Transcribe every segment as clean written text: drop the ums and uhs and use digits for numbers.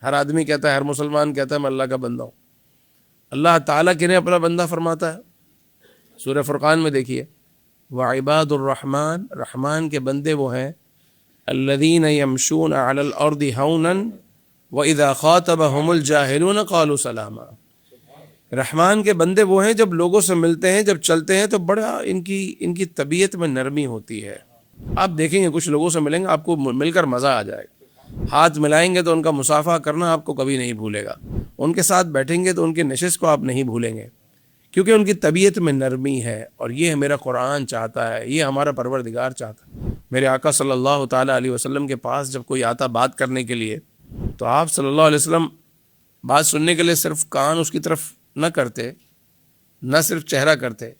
ہر آدمی کہتا ہے، ہر مسلمان کہتا ہے میں اللہ کا بندہ ہوں. اللہ تعالیٰ کنہیں اپنا بندہ فرماتا ہے؟ سورہ فرقان میں دیکھیے، وعباد الرحمن، رحمان کے بندے وہ ہیں الذین یمشون علی الارض ہونا واذا خاطبهم الجاہلون قالوا سلاما. رحمان کے بندے وہ ہیں جب لوگوں سے ملتے ہیں، جب چلتے ہیں تو بڑا ان کی طبیعت میں نرمی ہوتی ہے. آپ دیکھیں گے کچھ لوگوں سے ملیں گے، آپ کو مل کر مزہ آ جائے گا. ہاتھ ملائیں گے تو ان کا مصافحہ کرنا آپ کو کبھی نہیں بھولے گا. ان کے ساتھ بیٹھیں گے تو ان کی نشست کو آپ نہیں بھولیں گے، کیونکہ ان کی طبیعت میں نرمی ہے. اور یہ میرا قرآن چاہتا ہے، یہ ہمارا پروردگار چاہتا ہے. میرے آقا صلی اللہ تعالیٰ علیہ وسلم کے پاس جب کوئی آتا بات کرنے کے لیے، تو آپ صلی اللہ علیہ وسلم بات سننے کے لیے صرف کان اس کی طرف نہ کرتے، نہ صرف چہرہ کرتے،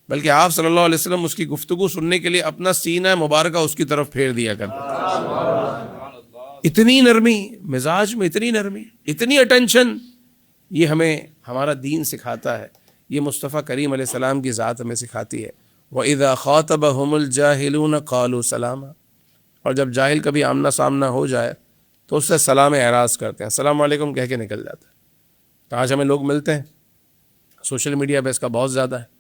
بلکہ آپ صلی اللہ علیہ وسلم اس کی گفتگو سننے کے لیے اپنا سینہ مبارکہ اس کی طرف پھیر دیا کرتے. اتنی نرمی مزاج میں، اتنی نرمی، اتنی اٹینشن، یہ ہمیں ہمارا دین سکھاتا ہے. یہ مصطفیٰ کریم علیہ السلام کی ذات ہمیں سکھاتی ہے. وَإِذَا خَاطَبَهُمُ الْجَاهِلُونَ قَالُوا سَلَامًا. اور جب جاہل کبھی آمنا سامنا ہو جائے تو اس سے سلام اعراض کرتے ہیں، السلام علیکم کہہ کے نکل جاتا ہے. تو آج ہمیں لوگ ملتے ہیں، سوشل میڈیا پہ اس کا بہت زیادہ ہے.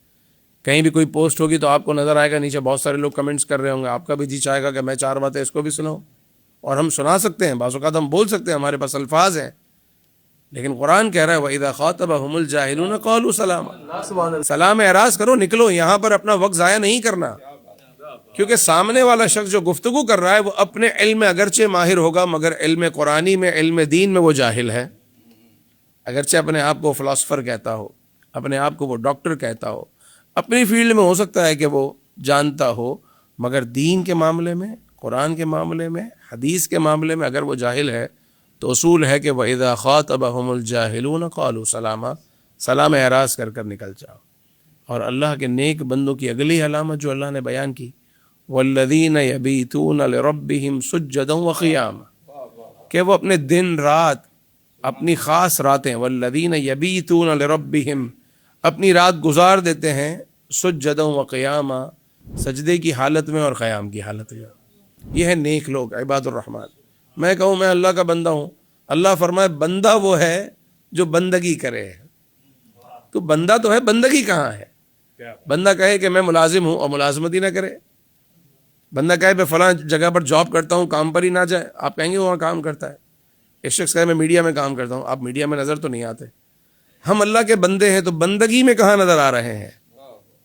کہیں بھی کوئی پوسٹ ہوگی تو آپ کو نظر آئے گا نیچے بہت سارے لوگ کمنٹس کر رہے ہوں گے. آپ کا بھی جی چاہے گا کہ میں چار باتیں اس کو بھی سناؤں. اور ہم سنا سکتے ہیں، بعض اوقات ہم بول سکتے ہیں، ہمارے پاس الفاظ ہیں، لیکن قرآن کہہ رہا ہے وَإِذَا خَاطَبَهُمُ الْجَاهِلُونَ قَالُوا سَلَامًا. سلام اعراض کرو، نکلو. یہاں پر اپنا وقت ضائع نہیں کرنا، کیونکہ سامنے والا شخص جو گفتگو کر رہا ہے وہ اپنے علم میں اگرچہ ماہر ہوگا، مگر علم قرآنی میں، علم دین میں وہ جاہل ہے. اگرچہ اپنے آپ کو فلاسفر کہتا ہو، اپنے آپ کو وہ ڈاکٹر کہتا ہو، اپنی فیلڈ میں ہو سکتا ہے کہ وہ جانتا ہو، مگر دین کے معاملے میں، قرآن کے معاملے میں، حدیث کے معاملے میں اگر وہ جاہل ہے تو اصول ہے کہ وَإِذَا خَاطَبَهُمُ الْجَاهِلُونَ قَالُوا سَلَامًا. سلام اعراض کر نکل جاؤ. اور اللہ کے نیک بندوں کی اگلی علامت جو اللہ نے بیان کی، وَالَّذِينَ يَبِيتُونَ لِرَبِّهِمْ سُجَّدًا وَقِيَامًا، کہ وہ اپنے دن رات، اپنی خاص راتیں، وَالَّذِينَ يَبِيتُونَ لِرَبِّهِمْ، اپنی رات گزار دیتے ہیں، سُجَّدًا وَقِيَامًا، سجدے کی حالت میں اور قیام کی حالت میں. یہ ہے نیک لوگ، عباد الرحمن. میں کہوں میں اللہ کا بندہ ہوں، اللہ فرمائے بندہ وہ ہے جو بندگی کرے. تو بندہ تو ہے، بندگی کہاں ہے؟ بندہ کہے کہ میں ملازم ہوں اور ملازمت ہی نہ کرے. بندہ کہے میں فلاں جگہ پر جاب کرتا ہوں، کام پر ہی نہ جائے. آپ کہیں گے وہاں کام کرتا ہے. ایک شخص کہے میں میڈیا میں کام کرتا ہوں، آپ میڈیا میں نظر تو نہیں آتے. ہم اللہ کے بندے ہیں تو بندگی میں کہاں نظر آ رہے ہیں؟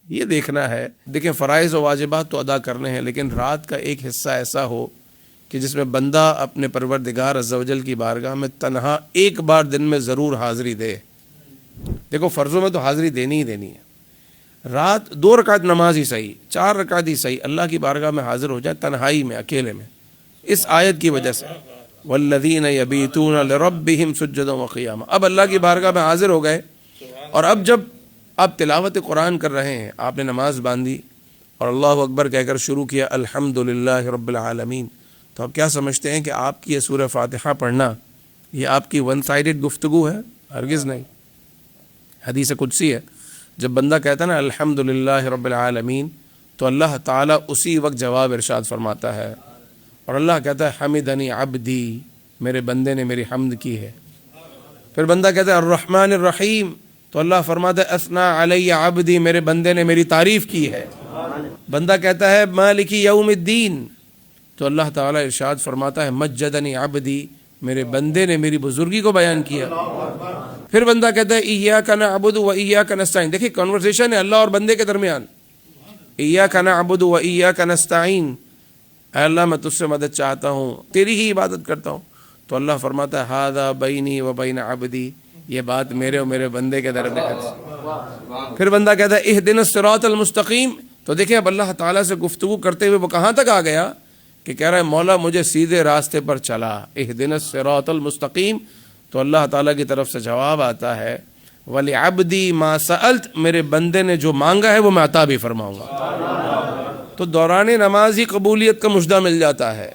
یہ دیکھنا ہے. دیکھیں فرائض و واجبات تو ادا کرنے ہیں، لیکن رات کا ایک حصہ ایسا ہو کہ جس میں بندہ اپنے پروردگار عز و جل کی بارگاہ میں تنہا ایک بار دن میں ضرور حاضری دے. دیکھو فرضوں میں تو حاضری دینی ہی دینی ہے. رات 2 رکعت نماز ہی صحیح، 4 رکعت ہی صحیح، اللہ کی بارگاہ میں حاضر ہو جائے تنہائی میں، اکیلے میں. اس آیت کی وجہ سے وَالَّذِينَ يَبِيتُونَ لِرَبِّهِمْ سُجَّدًا وَقِيَامًا. اب اللہ کی بارگاہ میں حاضر ہو گئے، اور اب جب آپ تلاوت قرآن کر رہے ہیں، آپ نے نماز باندھی اور اللہ اکبر کہہ کر شروع کیا الحمدللہ رب العالمین، تو آپ کیا سمجھتے ہیں کہ آپ کی یہ سورہ فاتحہ پڑھنا یہ آپ کی ون سائیڈڈ گفتگو ہے؟ ہرگز نہیں. حدیث قدسی ہے، جب بندہ کہتا ہے نا الحمدللہ رب العالمین، تو اللہ تعالیٰ اسی وقت جواب ارشاد فرماتا ہے. اور اللہ کہتا ہے حمدنی عبدی، میرے بندے نے میری حمد کی ہے. پھر بندہ کہتا ہے الرحمن الرحیم، تو اللہ فرماتا ہے اثنا علی عبدی، میرے بندے نے میری تعریف کی ہے. بندہ کہتا ہے مالک یوم الدین، تو اللہ تعالیٰ ارشاد فرماتا ہے مجدنی عبدی، میرے بندے نے میری بزرگی کو بیان کیا. پھر بندہ کہتا ہے ایاک نعبد و ایاک نستعین. دیکھیں کنورسیشن ہے اللہ اور بندے کے درمیان. ایاک نعبد و ایاک نستعین، اے اللہ میں تجھ سے مدد چاہتا ہوں، تیری ہی عبادت کرتا ہوں. تو اللہ فرماتا ہے ھذا بینی و بین عبدی، یہ بات میرے اور میرے بندے کے درمیان. پھر بندہ کہتا ہے اہدنا الصراط المستقیم. تو دیکھیں اب اللہ تعالیٰ سے گفتگو کرتے ہوئے وہ کہاں تک آ گیا کہ کہہ رہا ہے مولا مجھے سیدھے راستے پر چلا، اہدنا الصراط المستقیم. تو اللہ تعالیٰ کی طرف سے جواب آتا ہے وَلِعَبْدِي مَا سَأَلْتَ، میرے بندے نے جو مانگا ہے وہ میں عطا بھی فرماؤں گا. تو دوران نماز ہی قبولیت کا مژدہ مل جاتا ہے.